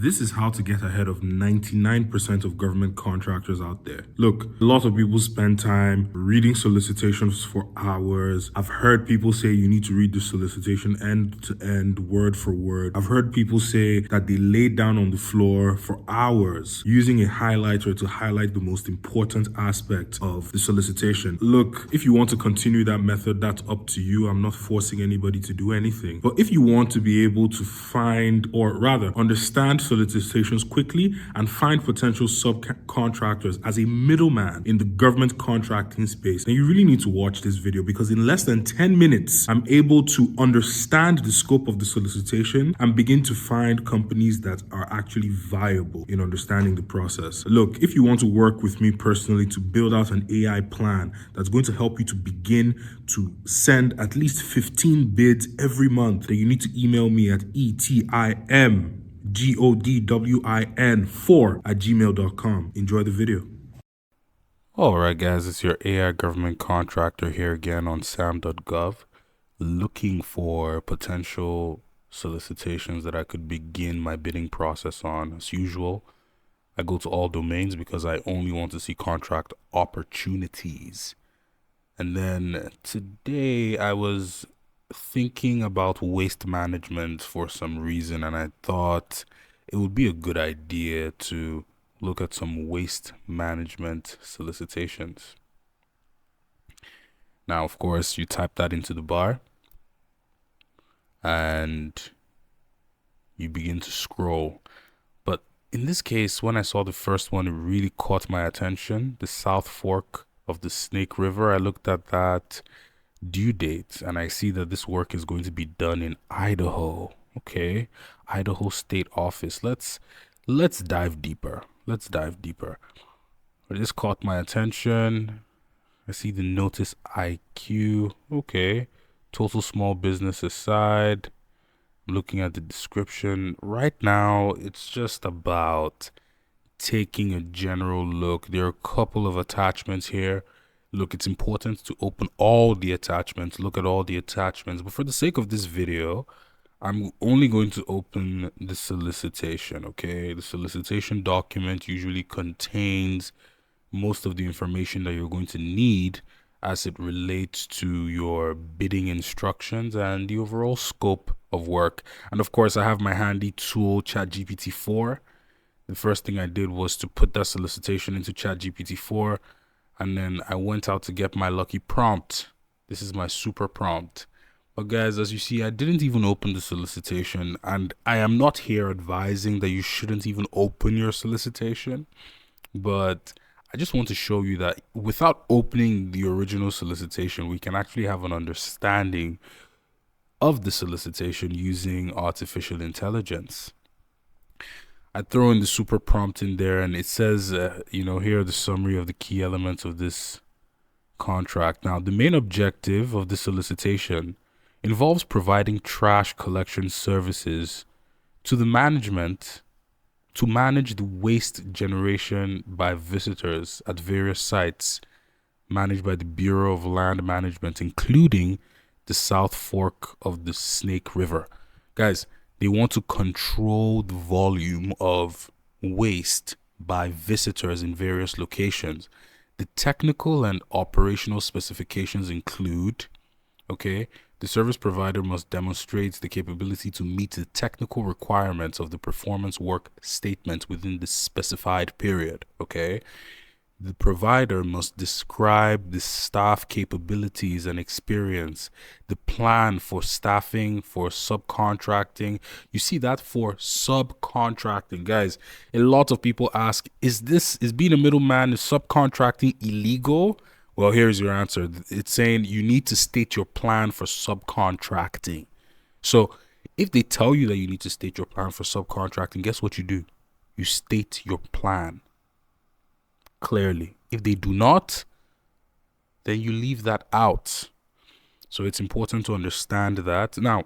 This is how to get ahead of 99% of government contractors out there. Look, a lot of people spend time reading solicitations for hours. I've heard people say you need to read the solicitation end to end, word for word. I've heard people say that they lay down on the floor for hours using a highlighter to highlight the most important aspect of the solicitation. Look, if you want to continue that method, that's up to you. I'm not forcing anybody to do anything. But if you want to be able to find, or rather understand solicitations quickly and find potential subcontractors as a middleman in the government contracting space, then you really need to watch this video, because in less than 10 minutes, I'm able to understand the scope of the solicitation and begin to find companies that are actually viable in understanding the process. Look, if you want to work with me personally to build out an AI plan that's going to help you to begin to send at least 15 bids every month, then you need to email me at etimgodwin4@gmail.com. Enjoy the video. Alright guys, it's your AI government contractor here again on sam.gov, looking for potential solicitations that I could begin my bidding process on. As usual, I go to all domains because I only want to see contract opportunities. And then today I was thinking about waste management for some reason, and I thought it would be a good idea to look at some waste management solicitations. Now, of course, you type that into the bar and you begin to scroll. But in this case, when I saw the first one, it really caught my attention. The South Fork of the Snake River. I looked at that due date and I see that this work is going to be done in Idaho. Okay, Idaho State Office. Let's dive deeper. This caught my attention. I see the notice IQ. Okay, total small business aside. Looking at the description right now, it's just about taking a general look. There are a couple of attachments here. Look, it's important to open all the attachments, look at all the attachments, but for the sake of this video, I'm only going to open the solicitation. Okay, the solicitation document usually contains most of the information that you're going to need as it relates to your bidding instructions and the overall scope of work. And of course, I have my handy tool, ChatGPT-4. The first thing I did was to put that solicitation into ChatGPT-4, and then I went out to get my lucky prompt. This is my super prompt. But guys, as you see, I didn't even open the solicitation, and I am not here advising that you shouldn't even open your solicitation, but I just want to show you that without opening the original solicitation, we can actually have an understanding of the solicitation using artificial intelligence. I throw in the super prompt in there, and it says, here are the summary of the key elements of this contract. Now, the main objective of the solicitation involves providing trash collection services to the management to manage the waste generation by visitors at various sites managed by the Bureau of Land Management, including the South Fork of the Snake River. Guys, they want to control the volume of waste by visitors in various locations. The technical and operational specifications include, the service provider must demonstrate the capability to meet the technical requirements of the performance work statement within the specified period. The provider must describe the staff capabilities and experience, the plan for staffing, for subcontracting. You see that for subcontracting, guys. A lot of people ask, is being a middleman, is subcontracting illegal? Well, here's your answer. It's saying you need to state your plan for subcontracting. So if they tell you that you need to state your plan for subcontracting, guess what you do? You state your plan clearly. If they do not, then you leave that out. So it's important to understand that. Now,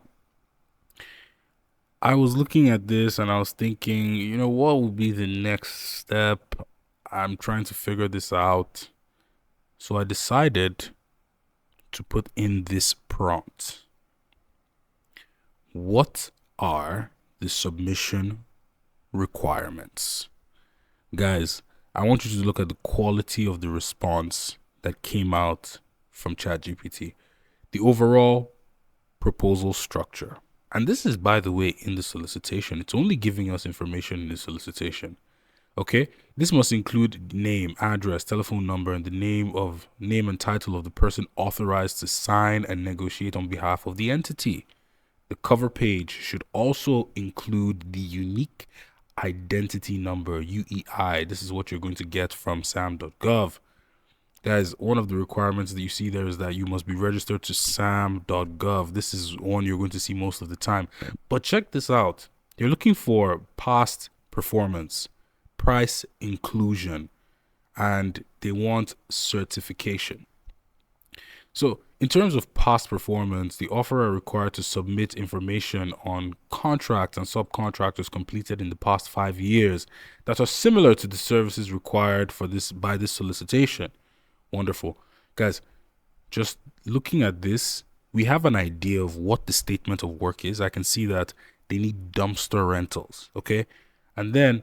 I was looking at this and I was thinking, what would be the next step? I'm trying to figure this out. So I decided to put in this prompt. What are the submission requirements. Guys, I want you to look at the quality of the response that came out from ChatGPT. The overall proposal structure. And this is, by the way, in the solicitation. It's only giving us information in the solicitation. Okay, this must include name, address, telephone number, and the name and title of the person authorized to sign and negotiate on behalf of the entity. The cover page should also include the unique identity number, UEI. This is what you're going to get from sam.gov. Guys, one of the requirements that you see there is that you must be registered to sam.gov. This is one you're going to see most of the time. But check this out. You're looking for past performance, price inclusion, and they want certification. So in terms of past performance, the offerer are required to submit information on contracts and subcontractors completed in the past 5 years that are similar to the services required for this by this solicitation. Wonderful. Guys, just looking at this, we have an idea of what the statement of work is. I can see that they need dumpster rentals, okay? And then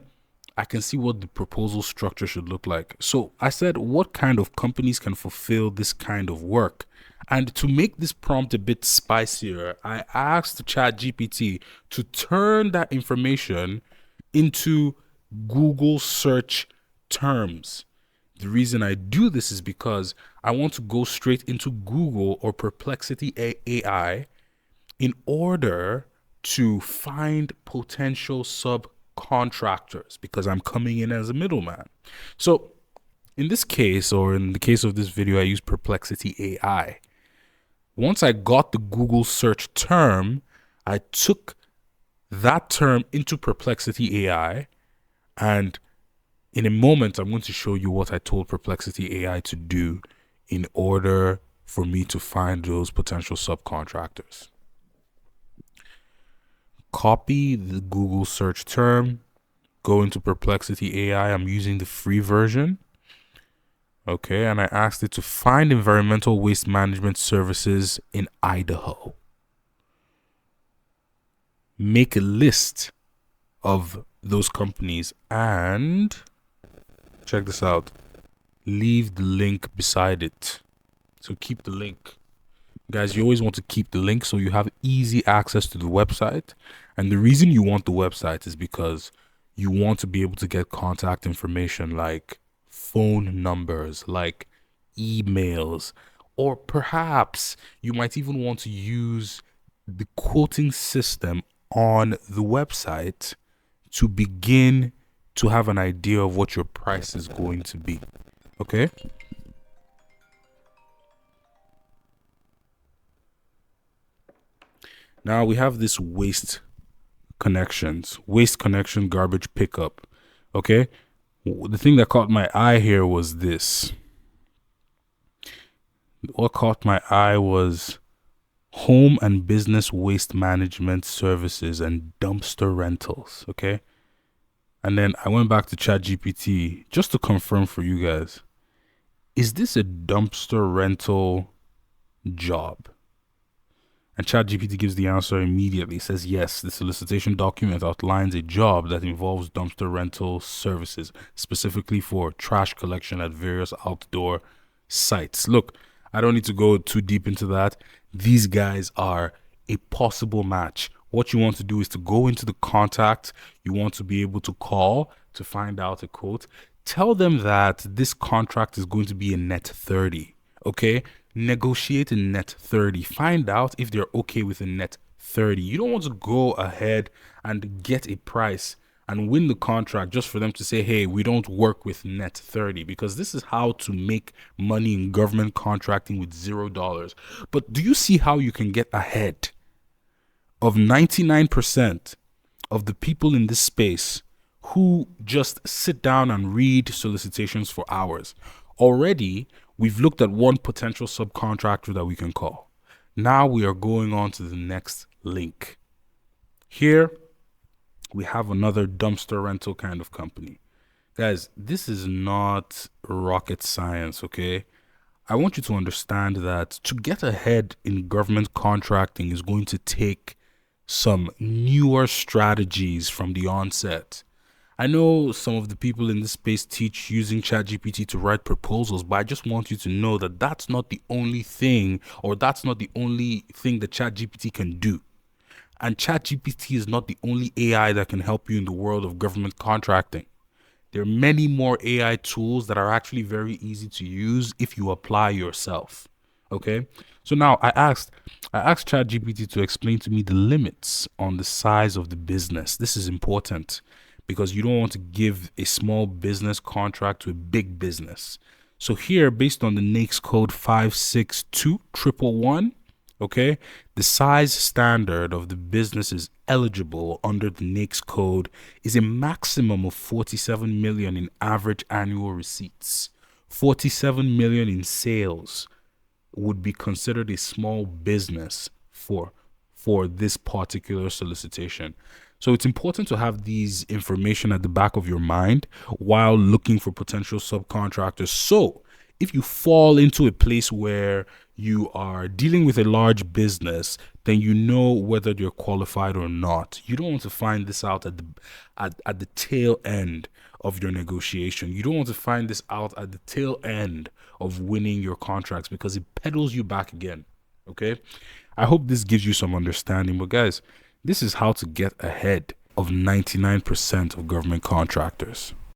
I can see what the proposal structure should look like. So I said, what kind of companies can fulfill this kind of work? And to make this prompt a bit spicier, I asked ChatGPT to turn that information into Google search terms. The reason I do this is because I want to go straight into Google or Perplexity AI in order to find potential subcontractors, because I'm coming in as a middleman. So in this case, or in the case of this video, I use Perplexity AI. Once I got the Google search term, I took that term into Perplexity AI, and in a moment, I'm going to show you what I told Perplexity AI to do in order for me to find those potential subcontractors. Copy the Google search term, go into Perplexity AI. I'm using the free version. Okay, and I asked it to find environmental waste management services in Idaho. Make a list of those companies and check this out. Leave the link beside it. So keep the link. Guys, you always want to keep the link so you have easy access to the website. And the reason you want the website is because you want to be able to get contact information like phone numbers, like emails, or perhaps you might even want to use the quoting system on the website to begin to have an idea of what your price is going to be. Okay? Now we have this waste connection, garbage pickup. Okay? The thing that caught my eye here was this. What caught my eye was home and business waste management services and dumpster rentals. Okay? And then I went back to ChatGPT just to confirm for you guys. Is this a dumpster rental job? And ChatGPT gives the answer immediately. It says, yes, the solicitation document outlines a job that involves dumpster rental services, specifically for trash collection at various outdoor sites. Look, I don't need to go too deep into that. These guys are a possible match. What you want to do is to go into the contact. You want to be able to call to find out a quote. Tell them that this contract is going to be a net 30. Okay? Negotiate a net 30. Find out if they're okay with a net 30. You don't want to go ahead and get a price and win the contract just for them to say, hey, we don't work with net 30, because this is how to make money in government contracting with $0. But do you see how you can get ahead of 99% of the people in this space who just sit down and read solicitations for hours? Already, we've looked at one potential subcontractor that we can call. Now we are going on to the next link. Here, we have another dumpster rental kind of company. Guys, this is not rocket science, okay? I want you to understand that to get ahead in government contracting is going to take some newer strategies from the onset. I know some of the people in this space teach using ChatGPT to write proposals, but I just want you to know that that's not the only thing, or that's not the only thing that ChatGPT can do. And ChatGPT is not the only AI that can help you in the world of government contracting. There are many more AI tools that are actually very easy to use if you apply yourself. Okay? So now I asked ChatGPT to explain to me the limits on the size of the business. This is important because you don't want to give a small business contract to a big business. So here, based on the NAICS code 562111, okay, the size standard of the business is eligible under the NAICS code is a maximum of 47 million in average annual receipts. 47 million in sales would be considered a small business for this particular solicitation. So it's important to have these information at the back of your mind while looking for potential subcontractors. So if you fall into a place where you are dealing with a large business, then you know whether you're qualified or not. You don't want to find this out at the tail end of your negotiation. You don't want to find this out at the tail end of winning your contracts because it pedals you back again. Okay? I hope this gives you some understanding. But guys, this is how to get ahead of 99% of government contractors.